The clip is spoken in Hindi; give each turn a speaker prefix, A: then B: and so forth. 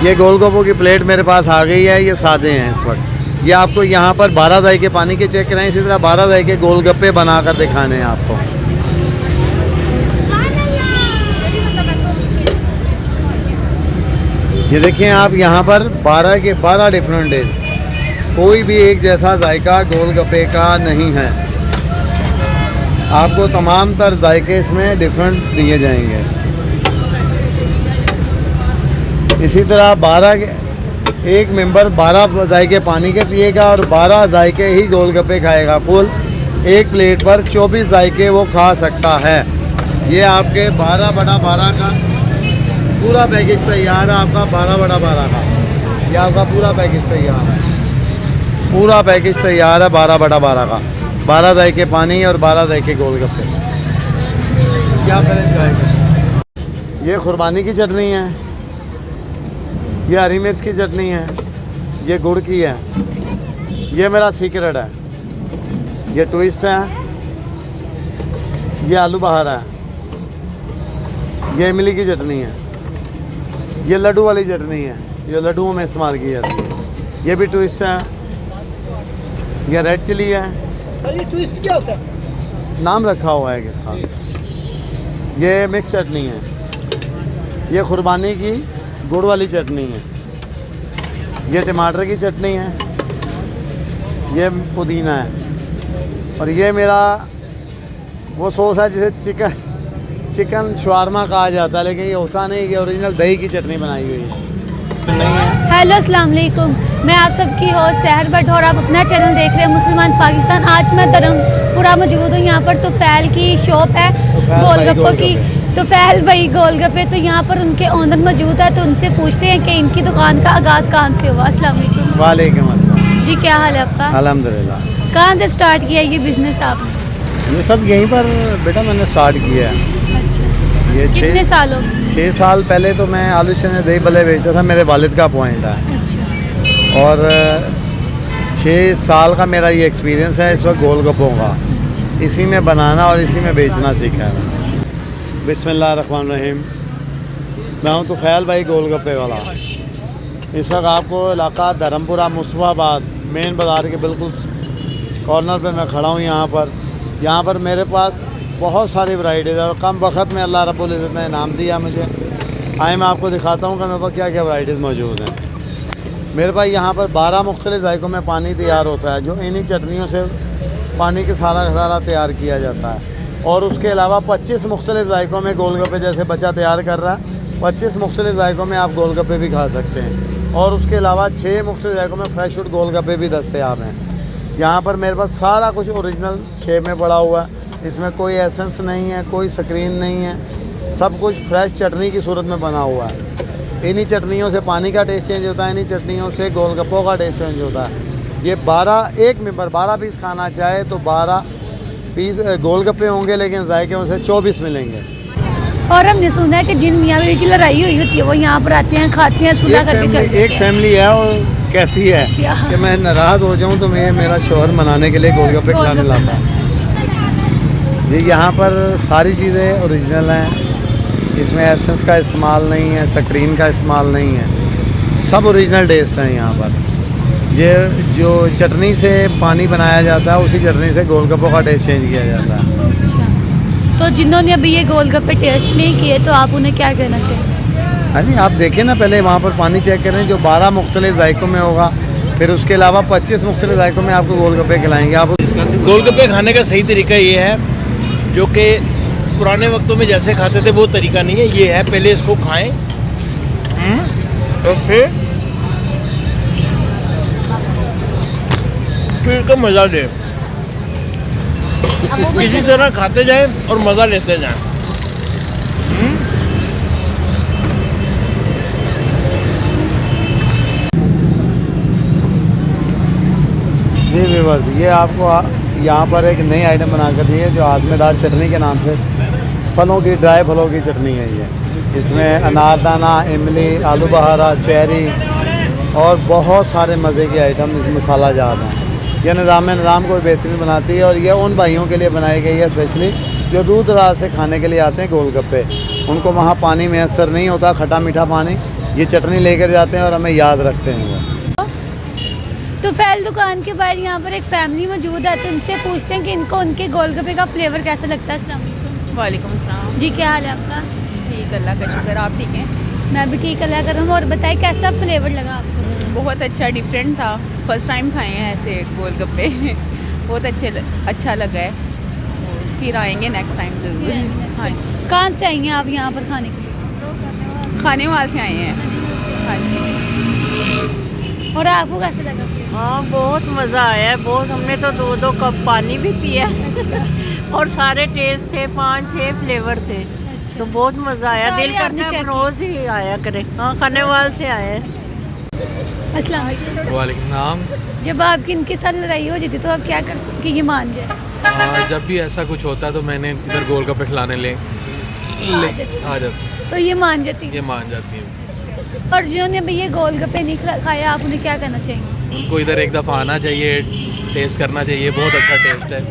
A: ये गोलगप्पों की प्लेट मेरे पास आ गई है। ये सादे हैं इस वक्त। ये आपको यहाँ पर 12 जायके पानी के चेक कराएं, इसी तरह 12 जायके गोलगप्पे बना कर दिखाने हैं आपको। ये देखिए आप यहाँ पर 12 के 12 डिफरेंट है, कोई भी एक जैसा जायका गोलगप्पे का नहीं है। आपको तमाम तर जायके इसमें डिफरेंट दिए जाएंगे। इसी तरह 12 के एक मेंबर 12 जायके पानी के पिएगा और 12 जायके ही गोलगप्पे खाएगा। कुल एक प्लेट पर 24 जायके वो खा सकता है। ये आपके 12 बड़ा 12 का पूरा पैकेज तैयार है। आपका 12 बड़ा 12 का ये आपका पूरा पैकेज तैयार है। पूरा पैकेज तैयार है 12 बड़ा 12 का। 12 जायके पानी और 12 जायके गोलगप्पे। क्या करें जाएगा। ये खुरबानी की चटनी है, ये हरी मिर्च की चटनी है, ये गुड़ की है, ये मेरा सीक्रेट है, ये ट्विस्ट है, ये आलू बहारा है, ये इमली की चटनी है, ये लड्डू वाली चटनी है, ये लड्डुओं में इस्तेमाल की जाती है, ये भी ट्विस्ट है, ये रेड चिली है।
B: सर ये ट्विस्ट क्या होता है?
A: नाम रखा हुआ है किसका। ये मिक्स चटनी है, ये खुरबानी की गुड़ वाली चटनी है, ये टमाटर की चटनी है, ये पुदीना है और ये मेरा वो सॉस है जिसे चिकन शवारमा कहा जाता है, लेकिन ये होता नहीं, कि ओरिजिनल दही की चटनी बनाई हुई है।
C: हेलो अस्सलाम वालेकुम, मैं आप सबकी होस्ट सहर भट्ट और आप अपना चैनल देख रहे हैं मुसलमान पाकिस्तान। आज मैं धर्मपुरा मौजूद हूँ। यहाँ पर तुफैल की शॉप है गोलगप्पों की, तुफैल भाई गोलगप्पे। तो यहाँ पर उनके ओनर मौजूद है, तो उनसे पूछते हैं कि इनकी दुकान का आगाज़ कहाँ से हुआ। अस्सलाम वालेकुम।
A: वालेकुम अस्सलाम
C: जी, क्या हाल है आपका?
A: अल्हम्दुलिल्लाह।
C: कहाँ से स्टार्ट किया ये बिज़नेस आपने?
A: ये सब यहीं पर बेटा मैंने स्टार्ट किया है।
C: अच्छा,
A: ये
C: कितने साल हो गए?
A: 6 साल पहले तो मैं आलू चने दही भल्ले बेचता था, मेरे वालिद का पॉइंट है।
C: अच्छा,
A: और 6 साल का मेरा ये एक्सपीरियंस है इस वक्त गोलगप्पों का। इसी में बनाना और इसी में बेचना सीखा है। बिस्मिल्लाहिर्रहमानिर्रहीम। मैं हूँ तुफैल भाई गोलगप्पे वाला। इस वक्त आपको इलाका धर्मपुरा मुस्तफ़ाबाद मेन बाज़ार के बिल्कुल कॉर्नर पे मैं खड़ा हूँ। यहाँ पर मेरे पास बहुत सारी वैरायटीज़ है और कम वक्त में अल्लाह रब्बुल इज़्ज़त ने इनाम दिया मुझे। आए मैं आपको दिखाता हूँ कि मेरे पास क्या क्या वैरायटीज़ मौजूद हैं। मेरे पास यहाँ पर 12 मुख्तलिफ़ जायकों में पानी तैयार होता है, जो इन्हीं चटनियों से पानी के सारा तैयार किया जाता है। और उसके अलावा 25 मुख्तलिफ़ जायकों में गोलगप्पे, जैसे बच्चा तैयार कर रहा है, 25 मुख्तलिफ़ जायकों में आप गोलगप्पे भी खा सकते हैं। और उसके अलावा 6 मुख्तलिफ़ जायकों में फ्रेश फूड गोलगप्पे भी दस्तयाब हैं। यहाँ पर मेरे पास सारा कुछ ओरिजिनल शेप में पड़ा हुआ है। इसमें कोई एसेंस नहीं है, कोई स्क्रीन नहीं है, सब कुछ फ्रेश चटनी की सूरत में बना हुआ है। इन्हीं चटनियों से पानी का टेस्ट चेंज होता है, इन्हीं चटनियों से गोलगप्पों का टेस्ट चेंज होता है। ये 12 एक मेंबर 12 पीस खाना चाहे तो 12 पीस गोलगप्पे होंगे, लेकिन जायके से 24 मिलेंगे।
C: और हमने सुना है कि जिन मियाँ बीवी की लड़ाई हुई होती है वो यहाँ पर आते हैं, खाते हैं, सुलह करके चलते हैं।
A: एक फैमिली है और कहती है कि मैं नाराज़ हो जाऊँ तो मैं मेरा शोहर मनाने के लिए गोलगप्पे खिलाने लाता है। जी, यहाँ पर सारी चीज़ें ओरिजिनल हैं, इसमें एसेंस का इस्तेमाल नहीं है, स्क्रीन का इस्तेमाल नहीं है, सब ओरिजिनल टेस्ट हैं यहाँ पर। ये जो चटनी से पानी बनाया जाता है, उसी चटनी से गोलगप्पों का टेस्ट चेंज किया जाता है।
C: अच्छा, तो जिन्होंने अभी ये गोलगप्पे टेस्ट नहीं किए तो आप उन्हें क्या कहना चाहिए?
A: हाँ जी, आप देखें ना, पहले वहाँ पर पानी चेक करें जो 12 मुख्तलिफ़ जायकों में होगा, फिर उसके अलावा 25 मुख्तलिफ़ जायकों में आपको गोलगप्पे खिलाएंगे। आप
B: गोलगप्पे खाने का सही तरीका ये है, जो कि पुराने वक्तों में जैसे खाते थे वो तरीका नहीं है। ये है पहले इसको खाएं और फिर इसका मज़ा लें। इसी तरह खाते जाएं और मज़ा लेते जाएं।
A: जी व्यूअर्स, ये आपको यहाँ पर एक नई आइटम बना कर दी है जो आजमेदार चटनी के नाम से, फलों की ड्राई फलों की चटनी है ये। इसमें अनारदाना, इमली, आलू बहारा, चेरी और बहुत सारे मज़े की आइटम इसमें मसाला जात हैं। यह निज़ाम को बेहतरीन बनाती है और ये उन भाइयों के लिए बनाई गई है स्पेशली जो दूर दराज से खाने के लिए आते हैं गोलगप्पे। उनको वहाँ पानी मैसर नहीं होता, खट्टा मीठा पानी, ये चटनी लेकर जाते हैं और हमें याद रखते हैं वो।
C: तो फैल दुकान के बाहर यहाँ पर एक फैमिली मौजूद है, तो उनसे पूछते हैं कि इनको उनके गोलगप्पे का फ्लेवर कैसा लगता है। अस्सलाम वालेकुम।
D: वालेकुम सलाम।
C: जी क्या हाल है आपका?
D: ठीक, अल्लाह का शुक्र। आप ठीक हैं?
C: मैं भी ठीक अल्लाह कर रहा हूँ। और बताइए कैसा फ्लेवर लगा आपको?
D: बहुत अच्छा, डिफरेंट था। फर्स्ट टाइम खाए हैं ऐसे गोलगप्पे। बहुत अच्छा लगा है। फिर आएंगे नेक्स्ट टाइम ज़रूर। हाँ,
C: कहाँ से आई हैं आप यहाँ पर खाने के लिए?
D: खाने वाले से आए हैं। हाँ जी।
C: और आपको कैसा लगा?
E: हाँ, बहुत मज़ा आया है। बहुत, हमने तो 2-2 कप पानी भी पिया और सारे टेस्ट थे, 5-6 फ्लेवर थे। तो बहुत मज़ा आया।
C: सारे
E: दिल
C: आपने
E: करता है
C: चेक
E: रोज़ ही आया करें। हाँ, खाने वाले से आए हैं।
C: अस्सलाम वालेकुम।
F: वालेकुम सलाम।
C: जब आपकी इनके साथ लड़ाई हो जाती तो आप क्या करते हैं कि ये मान जाए?
F: जब भी ऐसा कुछ होता है तो मैंने इधर गोलगप्पे खिलाने आ जाती,
C: तो ये मान जाती है।
F: ये मान जाती है।
C: और जिन्होंने अभी ये गोलगप्पे नहीं खाया, आप उन्हें क्या करना चाहेंगे?
F: उनको इधर एक दफ़ा आना चाहिए, टेस्ट करना चाहिए। बहुत अच्छा टेस्ट है।